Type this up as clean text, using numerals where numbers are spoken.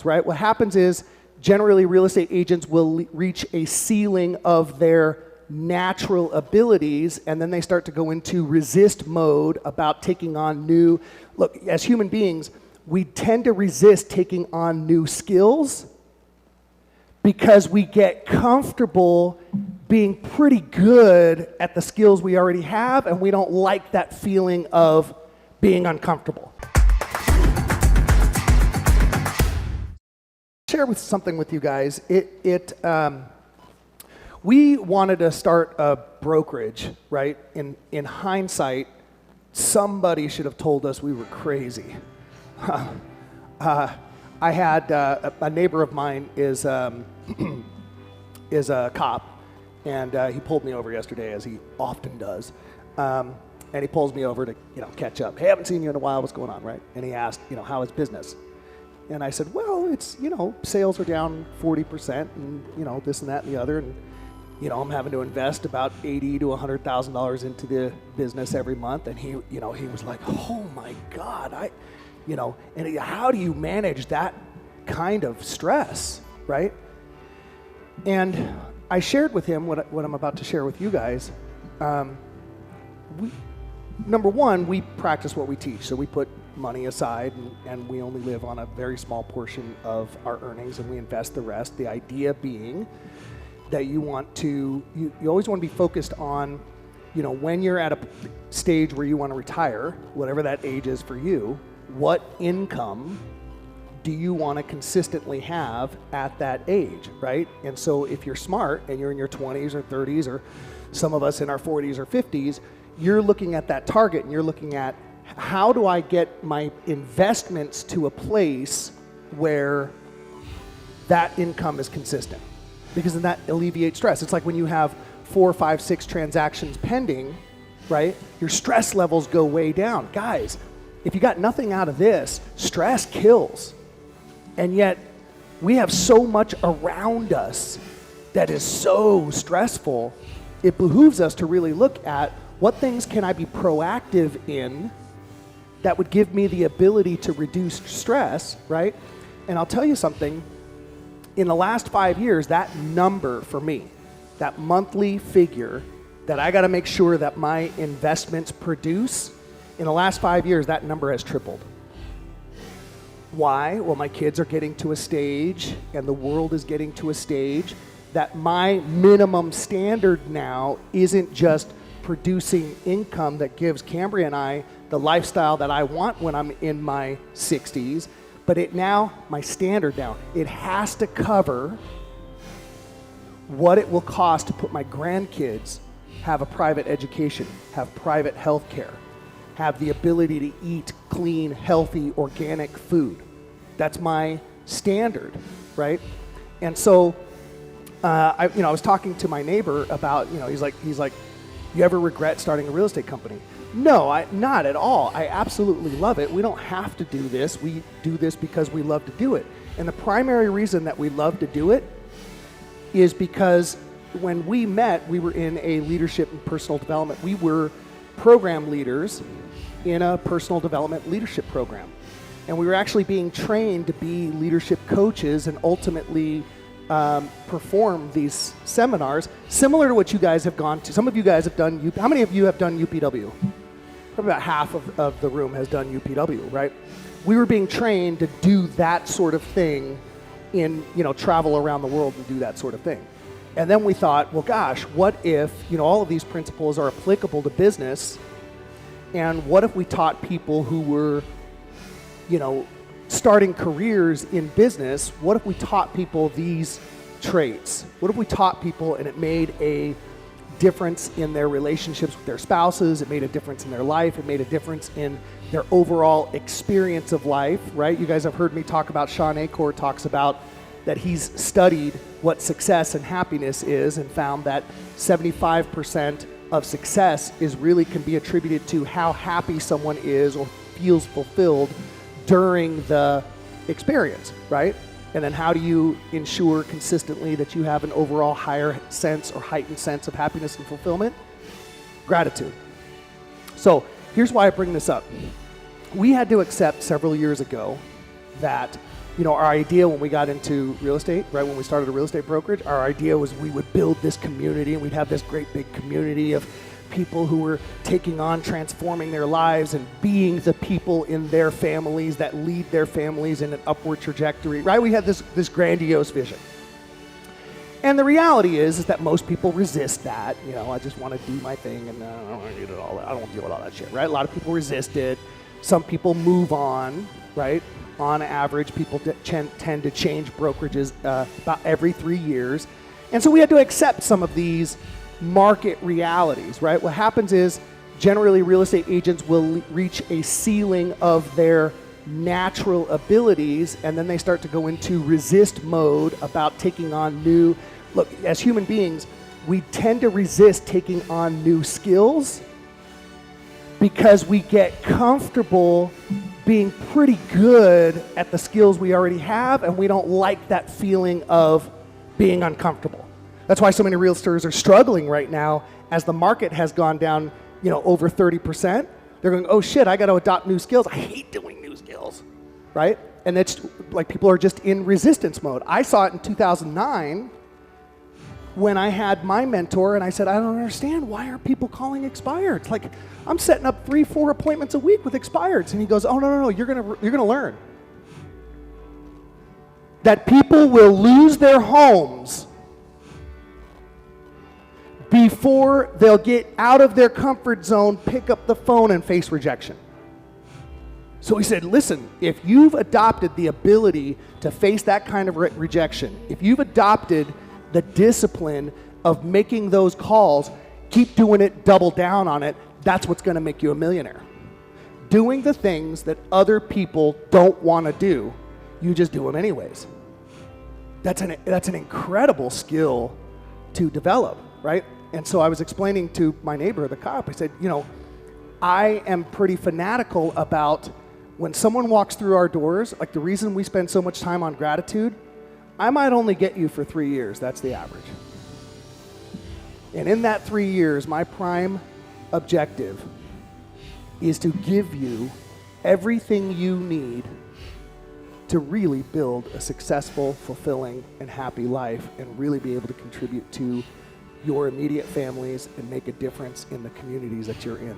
happens, right? What happens is generally real estate agents will reach a ceiling of their natural abilities, and then they start to go into resist mode about taking on new, look, as human beings, we tend to resist taking on new skills because we get comfortable being pretty good at the skills we already have, and we don't like that feeling of being uncomfortable. Share with something with you guys. We wanted to start a brokerage, right? In hindsight, somebody should have told us we were crazy. I had a neighbor of mine is a cop, and he pulled me over yesterday, as he often does. And he pulls me over to catch up. Hey, I haven't seen you in a while. What's going on, right? And he asked, how is business? And I said, well, it's sales are down 40%, and this and that and the other, and I'm having to invest about $80,000 to $100,000 into the business every month. And he was like, oh my God, and how do you manage that kind of stress, right? And I shared with him what I'm about to share with you guys. Number one, we practice what we teach. So we put money aside, and we only live on a very small portion of our earnings, and we invest the rest. The idea being that you always want to be focused on, when you're at a stage where you want to retire, whatever that age is for you, what income do you want to consistently have at that age, right? And so if you're smart and you're in your 20s or 30s, or some of us in our 40s or 50s, you're looking at that target and you're looking at, how do I get my investments to a place where that income is consistent? Because then that alleviates stress. It's like when you have 4, 5, 6 transactions pending, right? Your stress levels go way down. Guys, if you got nothing out of this, stress kills. And yet, we have so much around us that is so stressful, it behooves us to really look at what things can I be proactive in that would give me the ability to reduce stress, right? And I'll tell you something, in the last 5 years, that number for me, that monthly figure that I gotta make sure that my investments produce, in the last 5 years, that number has tripled. Why? Well, my kids are getting to a stage, and the world is getting to a stage that my minimum standard now isn't just producing income that gives Cambria and I the lifestyle that I want when I'm in my 60s, but my standard now, it has to cover what it will cost to put my grandkids have a private education, have private health care, have the ability to eat clean, healthy, organic food. That's my standard, right? And so, I was talking to my neighbor about, he's like, you ever regret starting a real estate company? No, not at all. I absolutely love it. We don't have to do this. We do this because we love to do it. And the primary reason that we love to do it is because when we met, we were in a leadership and personal development. We were program leaders in a personal development leadership program. And we were actually being trained to be leadership coaches and ultimately perform these seminars, similar to what you guys have gone to. Some of you guys have done, how many of you have done UPW? Probably about half of the room has done UPW, right? We were being trained to do that sort of thing in, travel around the world and do that sort of thing. And then we thought, well, gosh, what if, all of these principles are applicable to business? And what if we taught people who were, starting careers in business, what if we taught people these traits? What if we taught people and it made a difference in their relationships with their spouses, it made a difference in their life, it made a difference in their overall experience of life, right? You guys have heard me talk about, Sean Acor talks about that he's studied what success and happiness is and found that 75% of success can be attributed to how happy someone is or feels fulfilled during the experience, right? And then how do you ensure consistently that you have an overall higher sense or heightened sense of happiness and fulfillment? Gratitude. So here's why I bring this up. We had to accept several years ago that our idea when we got into real estate, right, when we started a real estate brokerage, our idea was we would build this community and we'd have this great big community of people who were taking on transforming their lives and being the people in their families that lead their families in an upward trajectory, right? We had this grandiose vision. And the reality is that most people resist that. I just want to do my thing and I don't want to do it all. I don't want to deal with all that shit, right? A lot of people resist it. Some people move on, right? On average, people tend to change brokerages about every 3 years. And so we had to accept some of these market realities, right? What happens is generally real estate agents will reach a ceiling of their natural abilities, and then they start to go into resist mode about taking on new. Look, as human beings, we tend to resist taking on new skills because we get comfortable being pretty good at the skills we already have, and we don't like that feeling of being uncomfortable. That's why so many realtors are struggling right now as the market has gone down, over 30%. They're going, oh shit, I got to adopt new skills. I hate doing new skills, right? And it's like people are just in resistance mode. I saw it in 2009 when I had my mentor and I said, I don't understand, why are people calling expireds? Like, I'm setting up 3-4 appointments a week with expireds. And he goes, oh, no, you're gonna learn that people will lose their homes before they'll get out of their comfort zone, pick up the phone, and face rejection. So he said, listen, if you've adopted the ability to face that kind of rejection, if you've adopted the discipline of making those calls, keep doing it, double down on it, that's what's going to make you a millionaire. Doing the things that other people don't want to do, you just do them anyways. That's an incredible skill to develop, right? And so I was explaining to my neighbor, the cop, I said, I am pretty fanatical about when someone walks through our doors, like the reason we spend so much time on gratitude, I might only get you for 3 years. That's the average. And in that 3 years, my prime objective is to give you everything you need to really build a successful, fulfilling, and happy life and really be able to contribute to your immediate families and make a difference in the communities that you're in.